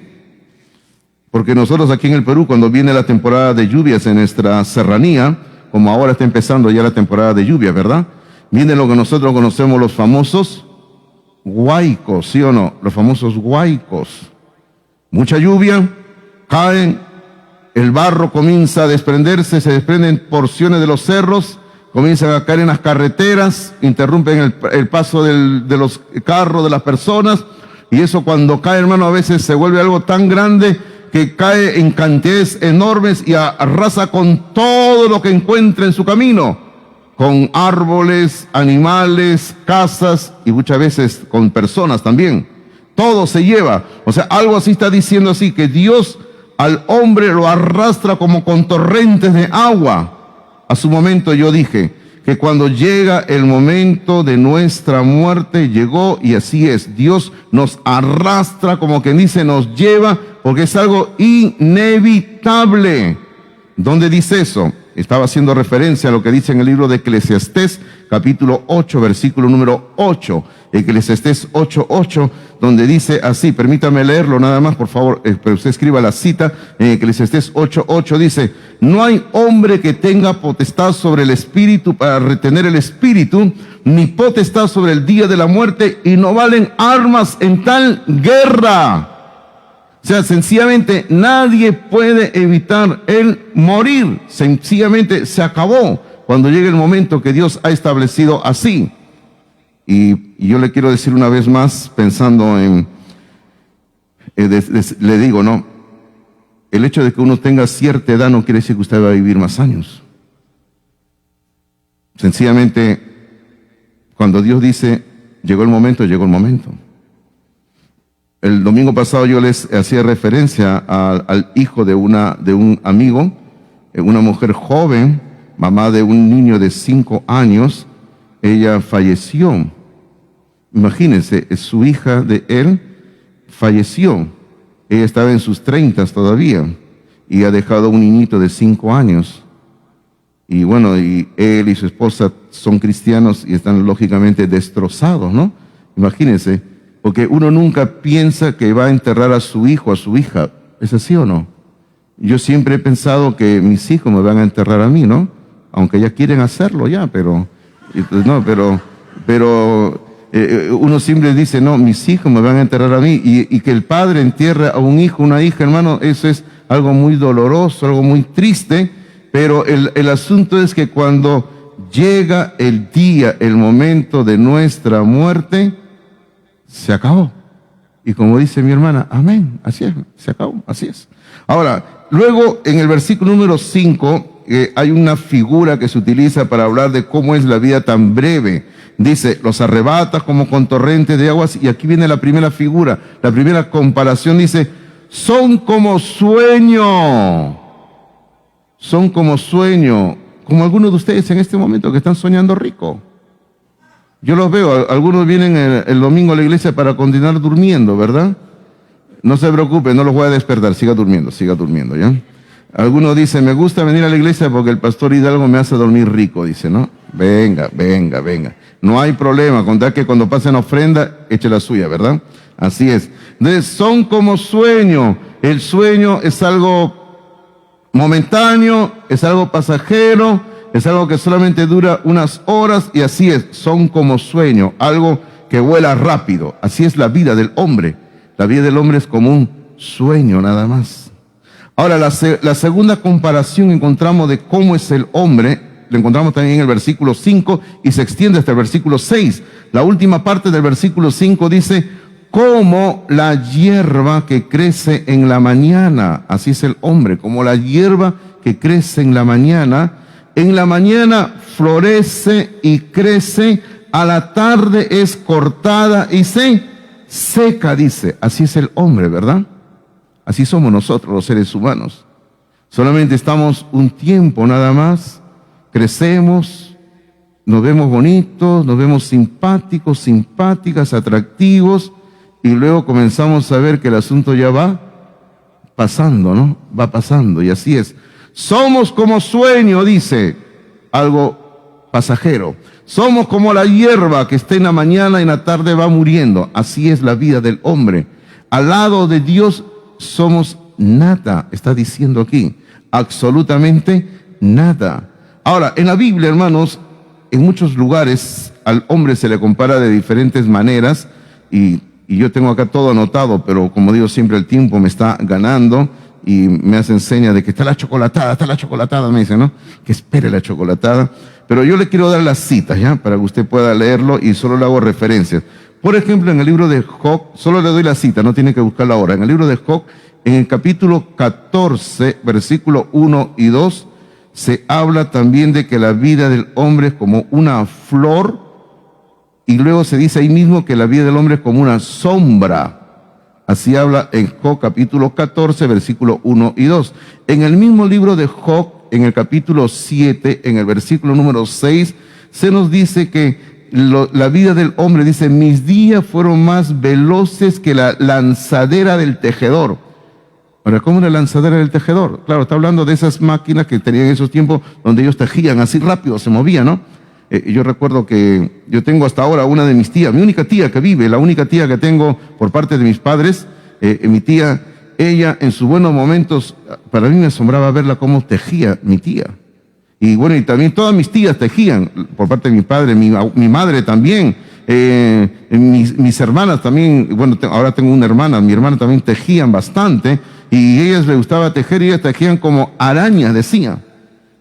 porque nosotros aquí en el Perú, cuando viene la temporada de lluvias en nuestra serranía, como ahora está empezando ya la temporada de lluvia, ¿verdad? Viene lo que nosotros conocemos los famosos huaicos, ¿sí o no? Los famosos huaicos. Mucha lluvia, caen, el barro comienza a desprenderse, se desprenden porciones de los cerros, comienzan a caer en las carreteras, interrumpen el paso de los carros, de las personas, y eso cuando cae, hermano, a veces se vuelve algo tan grande que cae en cantidades enormes y arrasa con todo lo que encuentra en su camino, con árboles, animales, casas y muchas veces con personas también. Todo se lleva. O sea, algo así está diciendo así, que Dios al hombre lo arrastra como con torrentes de agua. A su momento yo dije que cuando llega el momento de nuestra muerte, llegó y así es. Dios nos arrastra, como quien dice, nos lleva, porque es algo inevitable. ¿Dónde dice eso? estaba haciendo referencia a lo que dice en el libro de Eclesiastés, capítulo 8, versículo número 8. Eclesiastés 8:8, donde dice así, permítame leerlo nada más, por favor, pero usted escriba la cita. En Eclesiastés 8:8 dice: no hay hombre que tenga potestad sobre el espíritu para retener el espíritu, ni potestad sobre el día de la muerte, y no valen armas en tal guerra. O sea, sencillamente nadie puede evitar el morir. Sencillamente se acabó cuando llegue el momento que Dios ha establecido así. Y yo le quiero decir una vez más, pensando en, le digo, no, el hecho de que uno tenga cierta edad no quiere decir que usted va a vivir más años. Sencillamente, cuando Dios dice, llegó el momento, llegó el momento. El domingo pasado yo les hacía referencia al hijo de un amigo, una mujer joven, mamá de un niño de 5 años. Ella falleció. Imagínense, su hija de él falleció. Ella estaba en sus 30 todavía y ha dejado un niñito de 5 años. Y bueno, y él y su esposa son cristianos y están lógicamente destrozados, ¿no? Imagínense, porque uno nunca piensa que va a enterrar a su hijo, a su hija. ¿Es así o no? Yo siempre he pensado que mis hijos me van a enterrar a mí, ¿no? Aunque ya quieren hacerlo ya, pero uno siempre dice, no, mis hijos me van a enterrar a mí, y que el padre entierre a un hijo, una hija, hermano, eso es algo muy doloroso, algo muy triste, pero el asunto es que cuando llega el día, el momento de nuestra muerte, se acabó. Y como dice mi hermana, amén, así es, se acabó, así es. Ahora, luego en el versículo número 5, hay una figura que se utiliza para hablar de cómo es la vida tan breve. Dice, los arrebata como con torrente de aguas, y aquí viene la primera figura, la primera comparación, dice, son como sueño, como algunos de ustedes en este momento que están soñando rico. Yo los veo, algunos vienen el domingo a la iglesia para continuar durmiendo, ¿verdad? No se preocupe, no los voy a despertar, siga durmiendo, ¿ya? Algunos dicen, me gusta venir a la iglesia porque el pastor Hidalgo me hace dormir rico, dice, ¿no? Venga. No hay problema, contar que cuando pasen ofrenda, eche la suya, ¿verdad? Así es. Entonces, son como sueño. El sueño es algo momentáneo, es algo pasajero, es algo que solamente dura unas horas, y así es, son como sueño, algo que vuela rápido. Así es la vida del hombre. La vida del hombre es como un sueño nada más. Ahora, la segunda comparación encontramos de cómo es el hombre, lo encontramos también en el versículo 5 y se extiende hasta el versículo 6. La última parte del versículo 5 dice, como la hierba que crece en la mañana. Así es el hombre, como la hierba que crece en la mañana florece y crece, a la tarde es cortada y se seca, dice. Así es el hombre, ¿verdad? Así somos nosotros los seres humanos. Solamente estamos un tiempo nada más, crecemos, nos vemos bonitos, nos vemos simpáticos, simpáticas, atractivos, y luego comenzamos a ver que el asunto ya va pasando, ¿no? Va pasando, y así es. Somos como sueño, dice, algo pasajero. Somos como la hierba que está en la mañana y en la tarde va muriendo. Así es la vida del hombre. Al lado de Dios somos nada, está diciendo aquí, absolutamente nada. Ahora, en la Biblia, hermanos, en muchos lugares al hombre se le compara de diferentes maneras, y yo tengo acá todo anotado, pero como digo siempre, el tiempo me está ganando y me hacen señas de que está la chocolatada, me dicen, ¿no? Que espere la chocolatada. Pero yo le quiero dar las citas, ¿ya? Para que usted pueda leerlo, y solo le hago referencias. Por ejemplo, en el libro de Job, solo le doy la cita, no tiene que buscarla ahora. En el libro de Job, en el capítulo 14, versículo 1 y 2, se habla también de que la vida del hombre es como una flor, y luego se dice ahí mismo que la vida del hombre es como una sombra. Así habla en Job capítulo 14, versículo 1 y 2. En el mismo libro de Job, en el capítulo 7, en el versículo número 6, se nos dice que la vida del hombre, dice, mis días fueron más veloces que la lanzadera del tejedor. Ahora, ¿cómo la lanzadera del tejedor? Claro, está hablando de esas máquinas que tenían en esos tiempos donde ellos tejían así rápido, se movían, ¿no? Yo recuerdo que yo tengo hasta ahora una de mis tías, mi única tía que vive, la única tía que tengo por parte de mis padres, mi tía, ella en sus buenos momentos, para mí me asombraba verla cómo tejía mi tía. Y bueno, y también todas mis tías tejían, por parte de mi padre, mi madre también, mis hermanas también, bueno, ahora tengo una hermana, mi hermana también tejían bastante, y a ellas les gustaba tejer, y ellas tejían como arañas, decían.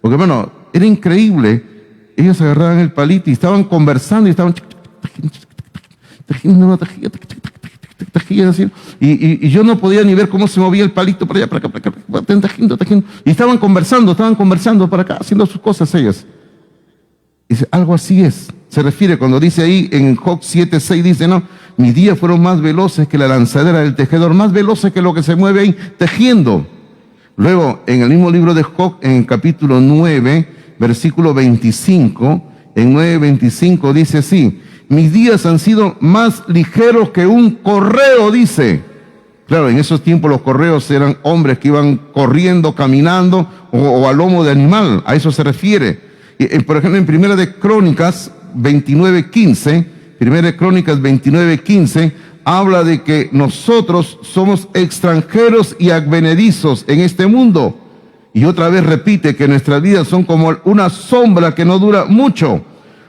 Porque bueno, era increíble. Ellos agarraban el palito y estaban conversando y estaban tejían así. Y yo no podía ni ver cómo se movía el palito para allá, para acá, tejiendo. Y estaban conversando para acá, haciendo sus cosas ellas. Dice, algo así es. Se refiere cuando dice ahí en Job 7:6, dice, no, mis días fueron más veloces que la lanzadera del tejedor, más veloces que lo que se mueve ahí tejiendo. Luego, en el mismo libro de Job, en el capítulo 9, versículo 25, en 9:25 dice así, mis días han sido más ligeros que un correo, dice. Claro, en esos tiempos los correos eran hombres que iban corriendo, caminando o a lomo de animal, a eso se refiere. Por ejemplo, en Primera de Crónicas 29:15, habla de que nosotros somos extranjeros y advenedizos en este mundo. Y otra vez repite que nuestras vidas son como una sombra que no dura mucho.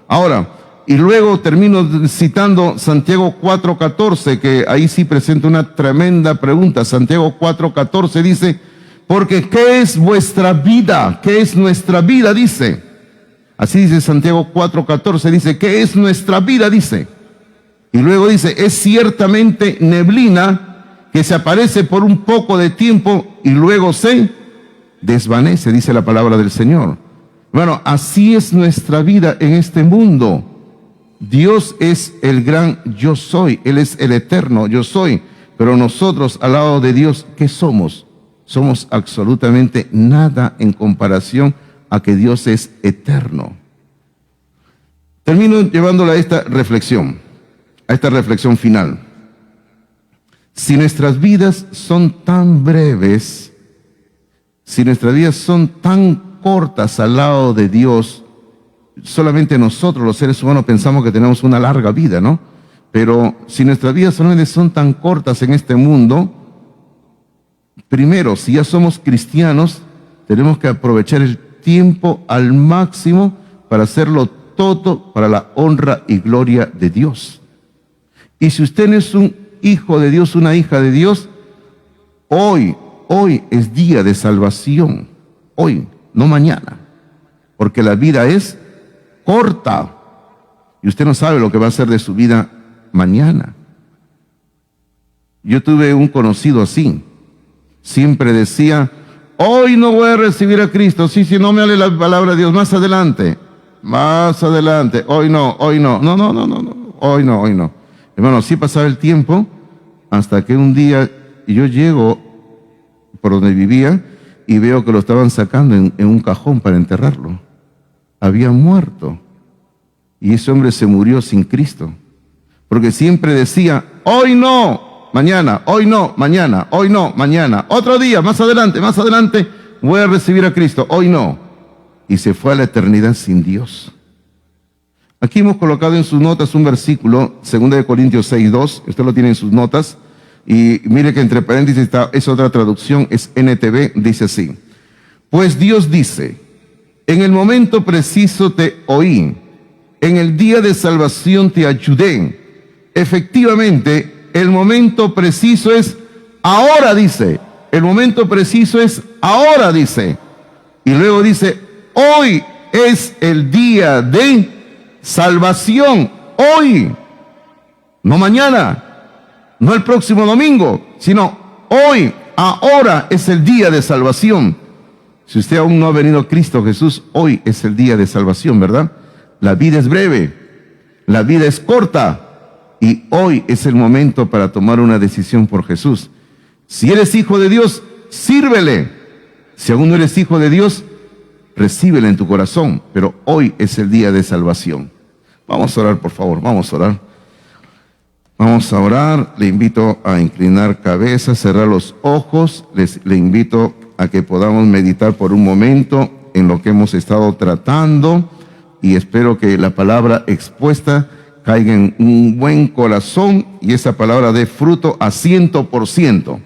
Ahora, y luego termino citando Santiago 4:14, que ahí sí presenta una tremenda pregunta. Santiago 4:14 dice, porque ¿qué es vuestra vida? ¿Qué es nuestra vida? Dice. Así dice Santiago 4:14, dice, ¿qué es nuestra vida? Dice. Y luego dice, es ciertamente neblina que se aparece por un poco de tiempo y luego se desvanece, dice la palabra del Señor. Bueno, así es nuestra vida en este mundo. Dios es el gran yo soy, Él es el eterno yo soy, pero nosotros al lado de Dios, ¿qué somos? Somos absolutamente nada en comparación a que Dios es eterno. Termino llevándola a esta reflexión final. Si nuestras vidas son tan breves, si nuestras vidas son tan cortas al lado de Dios, solamente nosotros los seres humanos pensamos que tenemos una larga vida, ¿no? Pero si nuestras vidas solamente son tan cortas en este mundo, primero, si ya somos cristianos, tenemos que aprovechar el tiempo al máximo para hacerlo todo para la honra y gloria de Dios. Y si usted no es un hijo de Dios, una hija de Dios, hoy es día de salvación. Hoy, no mañana. Porque la vida es corta. Y usted no sabe lo que va a hacer de su vida mañana. Yo tuve un conocido así. Siempre decía, hoy no voy a recibir a Cristo. Sí, no me hable la palabra de Dios. Más adelante. Hoy no. No. Hoy no. Hermano, sí pasaba el tiempo hasta que un día yo llego por donde vivía y veo que lo estaban sacando en un cajón para enterrarlo. Había muerto. Y ese hombre se murió sin Cristo. Porque siempre decía, hoy no, mañana, hoy no, mañana, hoy no, mañana. Otro día, más adelante, voy a recibir a Cristo. Hoy no. Y se fue a la eternidad sin Dios. Aquí hemos colocado en sus notas un versículo, 2 Corintios 6:2, usted lo tiene en sus notas, y mire que entre paréntesis está, es otra traducción, es NTV, dice así, pues Dios dice, en el momento preciso te oí, en el día de salvación te ayudé. Efectivamente, el momento preciso es ahora, dice, el momento preciso es ahora, dice, y luego dice, hoy es el día de salvación, hoy, no mañana, no el próximo domingo, sino hoy, ahora es el día de salvación. Si usted aún no ha venido a Cristo Jesús, hoy es el día de salvación, ¿verdad? La vida es breve, la vida es corta y hoy es el momento para tomar una decisión por Jesús. Si eres hijo de Dios, sírvele. Si aún no eres hijo de Dios, recíbele en tu corazón, pero hoy es el día de salvación. Vamos a orar, por favor, vamos a orar. Vamos a orar. Le invito a inclinar cabeza, cerrar los ojos. Le invito a que podamos meditar por un momento en lo que hemos estado tratando, y espero que la palabra expuesta caiga en un buen corazón y esa palabra dé fruto a 100%.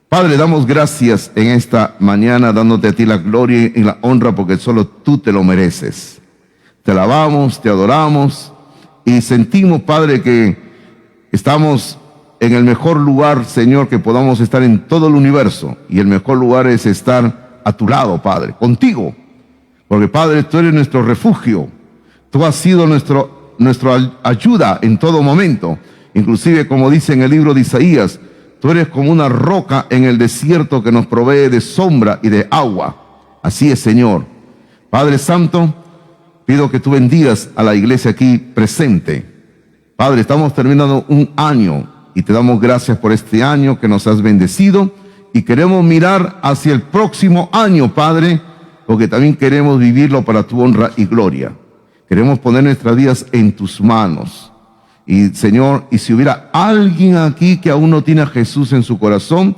Padre, damos gracias en esta mañana, dándote a ti la gloria y la honra, porque solo tú te lo mereces. Te alabamos, te adoramos y sentimos, Padre, que estamos en el mejor lugar, Señor, que podamos estar en todo el universo, y el mejor lugar es estar a tu lado, Padre, contigo, porque, Padre, tú eres nuestro refugio. Tú has sido nuestra ayuda en todo momento. Inclusive, como dice en el libro de Isaías, tú eres como una roca en el desierto que nos provee de sombra y de agua. Así es, Señor. Padre Santo, pido que tú bendigas a la iglesia aquí presente. Padre, estamos terminando un año y te damos gracias por este año que nos has bendecido, y queremos mirar hacia el próximo año, Padre, porque también queremos vivirlo para tu honra y gloria. Queremos poner nuestras vidas en tus manos. Y, Señor, y si hubiera alguien aquí que aún no tiene a Jesús en su corazón,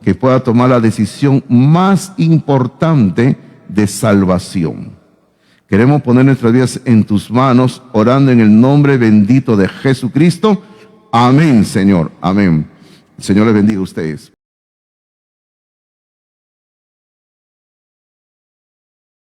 que pueda tomar la decisión más importante de salvación. Queremos poner nuestras vidas en tus manos, orando en el nombre bendito de Jesucristo. Amén, Señor. Amén. El Señor les bendiga a ustedes.